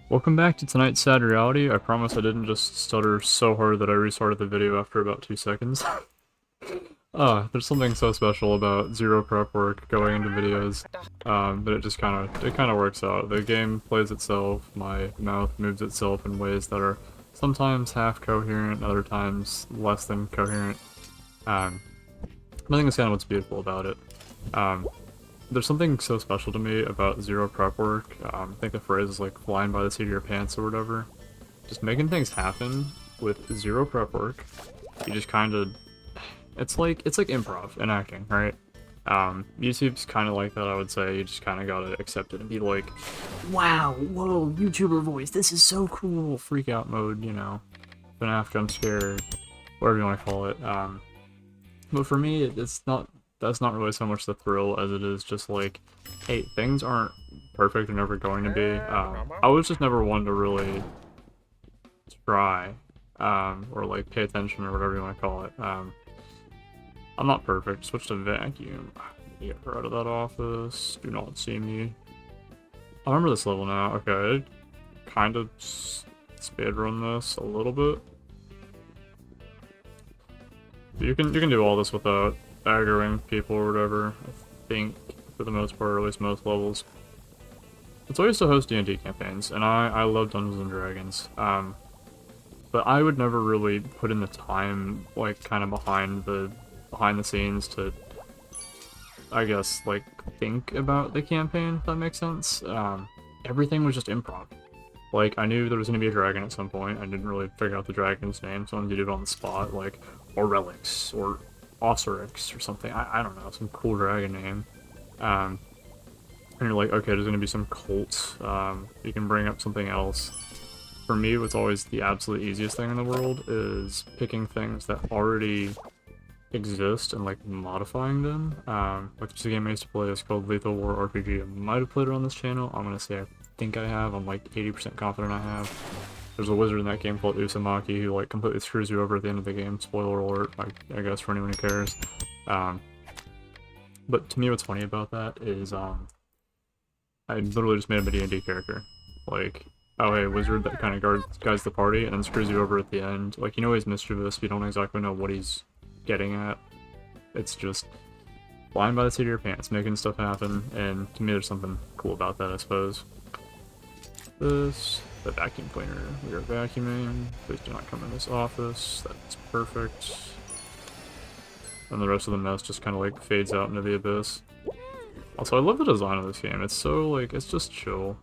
Welcome back to tonight's sad reality. I promise I didn't just stutter so hard that I restarted the video after about 2 seconds. There's something so special about zero prep work going into videos, but it kinda works out. The game plays itself, my mouth moves itself in ways that are sometimes half coherent, other times less than coherent. Um, I think that's kinda what's beautiful about it. Um, there's something so special to me about zero prep work. I think the phrase is like flying by the seat of your pants or whatever. Just making things happen with zero prep work. You just kind of, it's like improv and acting, right? YouTube's kind of like that, I would say. You just kind of gotta accept it and be like, wow, whoa, YouTuber voice, this is so cool. Freak out mode, FNAF jump scare, whatever you want to call it. But for me, it's not. That's not really so much the thrill as it is just like, hey, things aren't perfect. They're never going to be. I was just never one to really try, or like pay attention or whatever you want to call it. I'm not perfect. Switch to vacuum. Get her out of that office. Do not see me. I remember this level now. Okay, kind of speedrun this a little bit. You can do all this without aggroing people or whatever, I think, for the most part, or at least most levels. It's always to host D&D campaigns, and I love Dungeons & Dragons, but I would never really put in the time, like, kind of behind the scenes to, I guess, like, think about the campaign, if that makes sense. Everything was just improv. Like, I knew there was going to be a dragon at some point. I didn't really figure out the dragon's name, so I did it on the spot, like, Aurelix, or Osirix, or something. I don't know, some cool dragon name. And you're like, okay, there's going to be some cult. You can bring up something else. For me, what's always the absolute easiest thing in the world is picking things that already exist and, like, modifying them. Like, there's a game I used to play, it's called Lethal War RPG. I might have played it on this channel. I'm going to say I think I have. I'm like 80% confident I have. There's a wizard in that game called Uzumaki who like completely screws you over at the end of the game. Spoiler alert, I guess for anyone who cares. But to me, what's funny about that is I literally just made him a D&D character. Like, oh hey, wizard that kind of guides the party and then screws you over at the end. Like, you know he's mischievous, but you don't exactly know what he's getting at. It's just flying by the seat of your pants, making stuff happen, and to me there's something cool about that, I suppose. The vacuum cleaner. We are vacuuming. Please do not come in this office. That's perfect. And the rest of the mess just kind of like fades out into the abyss. Also, I love the design of this game. It's so like, it's just chill.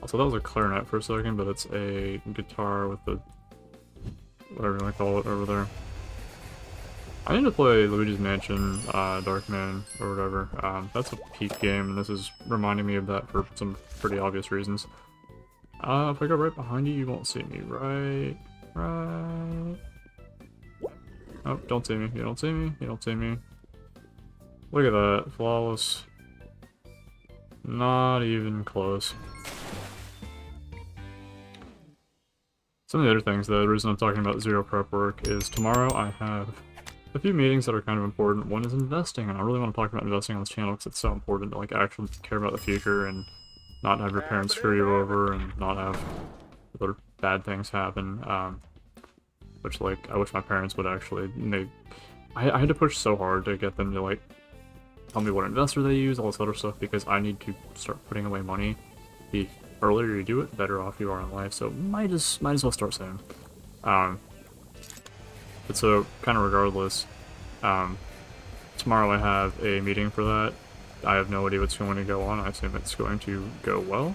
Also, that was a clarinet for a second, but it's a guitar with the whatever you want to call it over there. I need to play Luigi's Mansion, Darkman, or whatever. That's a peak game, and this is reminding me of that for some pretty obvious reasons. If I go right behind you, you won't see me. Right. Oh, don't see me. You don't see me. You don't see me. Look at that. Flawless. Not even close. Some of the other things, though, the reason I'm talking about zero prep work is tomorrow I have a few meetings that are kind of important. One is investing, and I really want to talk about investing on this channel because it's so important to like actually care about the future and not have your parents screw you over and not have other bad things happen. Which like I wish my parents would actually make. I had to push so hard to get them to like tell me what investor they use, all this other stuff, because I need to start putting away money. The earlier you do it, the better off you are in life. So might as well start soon. But so, kind of regardless, tomorrow I have a meeting for that. I have no idea what's going to go on. I assume it's going to go well.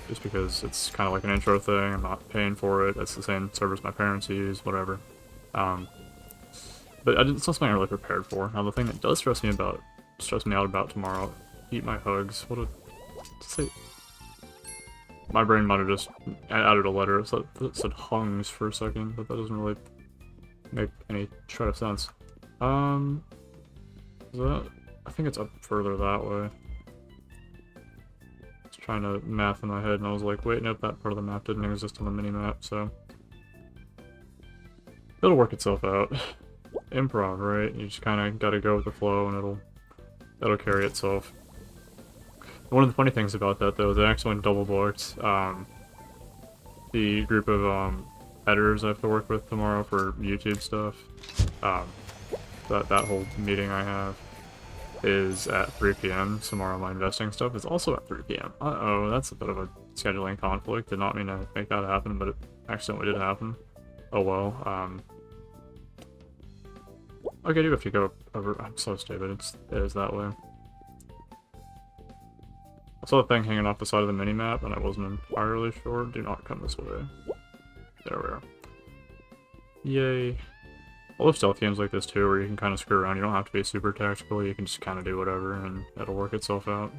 Just because it's kind of like an intro thing. I'm not paying for it. It's the same service my parents use, whatever. But it's not something I'm really prepared for. Now, the thing that does stress me out about tomorrow, eat my hugs. What a... say... My brain might have just added a letter. It said hungs for a second, but that doesn't really make any shred of sense. Is that... I think it's up further that way. I was trying to math in my head, and I was like, wait, nope, that part of the map didn't exist on the mini-map, so... It'll work itself out. Improv, right? You just kind of gotta go with the flow, and it'll carry itself. One of the funny things about that, though, they actually double booked the group of editors I have to work with tomorrow for YouTube stuff. That whole meeting I have is at 3 p.m. Tomorrow my investing stuff is also at 3 p.m. Uh-oh, that's a bit of a scheduling conflict. Did not mean to make that happen, but it accidentally did happen. Oh well, okay, I do have to go over. I'm so stupid, it is that way. I saw a thing hanging off the side of the mini-map, and I wasn't entirely sure. Do not come this way. There we are. Yay. I love stealth games like this too, where you can kind of screw around. You don't have to be super tactical, you can just kind of do whatever, and it'll work itself out.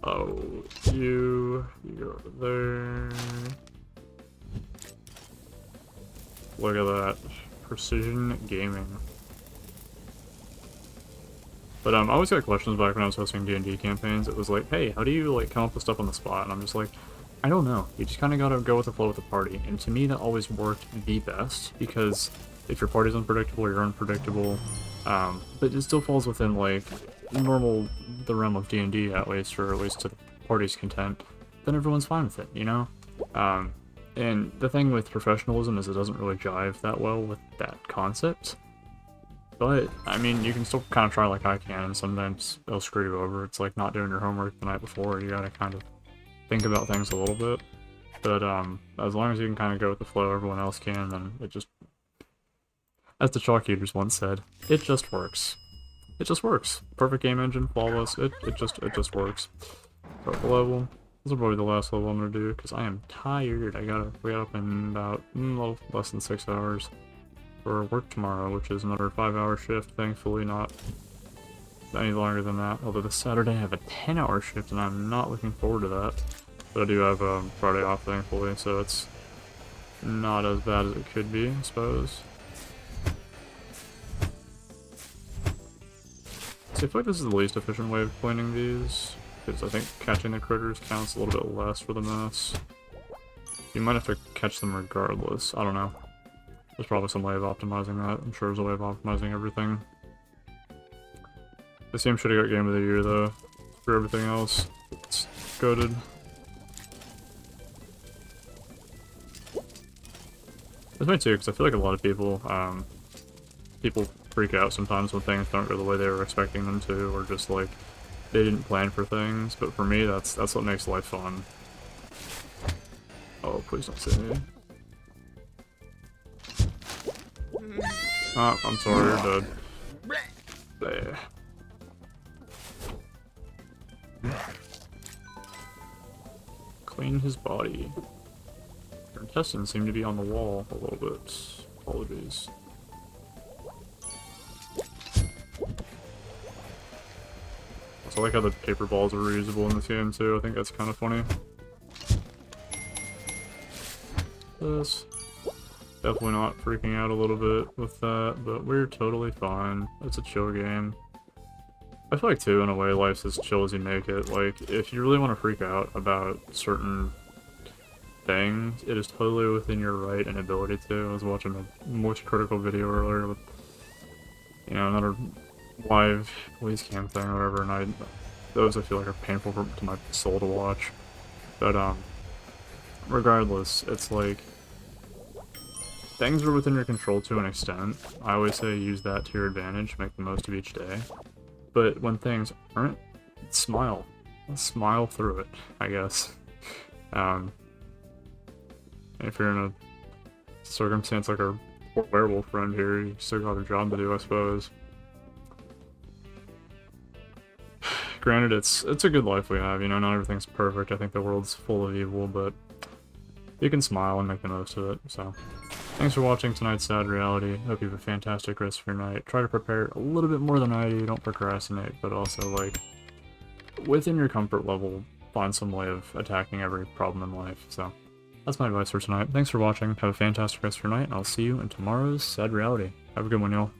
Oh, you go over there. Look at that. Precision gaming. But I always got questions back when I was hosting D&D campaigns. It was like, hey, how do you like come up with stuff on the spot? And I'm just like, I don't know. You just kind of gotta go with the flow with the party. And to me, that always worked the best, because if your party's unpredictable, you're unpredictable. But it still falls within like the realm of D&D at least, or at least to the party's content. Then everyone's fine with it, you know? And the thing with professionalism is it doesn't really jive that well with that concept. But, I mean, you can still kind of try like I can, and sometimes it'll screw you over. It's like not doing your homework the night before. You gotta kind of think about things a little bit. But, as long as you can kind of go with the flow everyone else can, then it just... As the Chalk Eaters once said, it just works. It just works. Perfect game engine, flawless, it just works. Start the level. This is probably the last level I'm gonna do, because I am tired. We got up in about a little less than 6 hours. For work tomorrow, which is another 5-hour shift, thankfully not any longer than that. Although this Saturday I have a 10-hour shift and I'm not looking forward to that. But I do have Friday off, thankfully, so it's not as bad as it could be, I suppose. So I feel like this is the least efficient way of cleaning these, because I think catching the critters counts a little bit less for the mess. You might have to catch them regardless, I don't know. There's probably some way of optimizing that. I'm sure there's a way of optimizing everything. This game should have got Game of the Year though. For everything else, it's goated. That's me too, because I feel like a lot of people, people freak out sometimes when things don't go the way they were expecting them to, or just like they didn't plan for things. But for me, that's what makes life fun. Oh, please don't say me. Oh, I'm sorry, you're dead. Bleh. Clean his body. Your intestines seem to be on the wall a little bit. Apologies. I like how the paper balls are reusable in this game too. I think that's kind of funny. This. Definitely not freaking out a little bit with that, but we're totally fine. It's a chill game. I feel like too, in a way, life's as chill as you make it. Like, if you really want to freak out about certain things, it is totally within your right and ability to. I was watching a Moist Critical video earlier with, you know, another live police cam thing or whatever, and those I feel like are painful to my soul to watch. But, regardless, it's like, things are within your control to an extent. I always say use that to your advantage, make the most of each day. But when things aren't, smile. Smile through it, I guess. If you're in a circumstance like our werewolf friend here, you still got a job to do, I suppose. Granted, it's a good life we have, you know, not everything's perfect. I think the world's full of evil, but you can smile and make the most of it, so. Thanks for watching tonight's Sad Reality. Hope you have a fantastic rest of your night. Try to prepare a little bit more than I do. Don't procrastinate, but also, like, within your comfort level, find some way of attacking every problem in life. So, that's my advice for tonight. Thanks for watching. Have a fantastic rest of your night, and I'll see you in tomorrow's Sad Reality. Have a good one, y'all.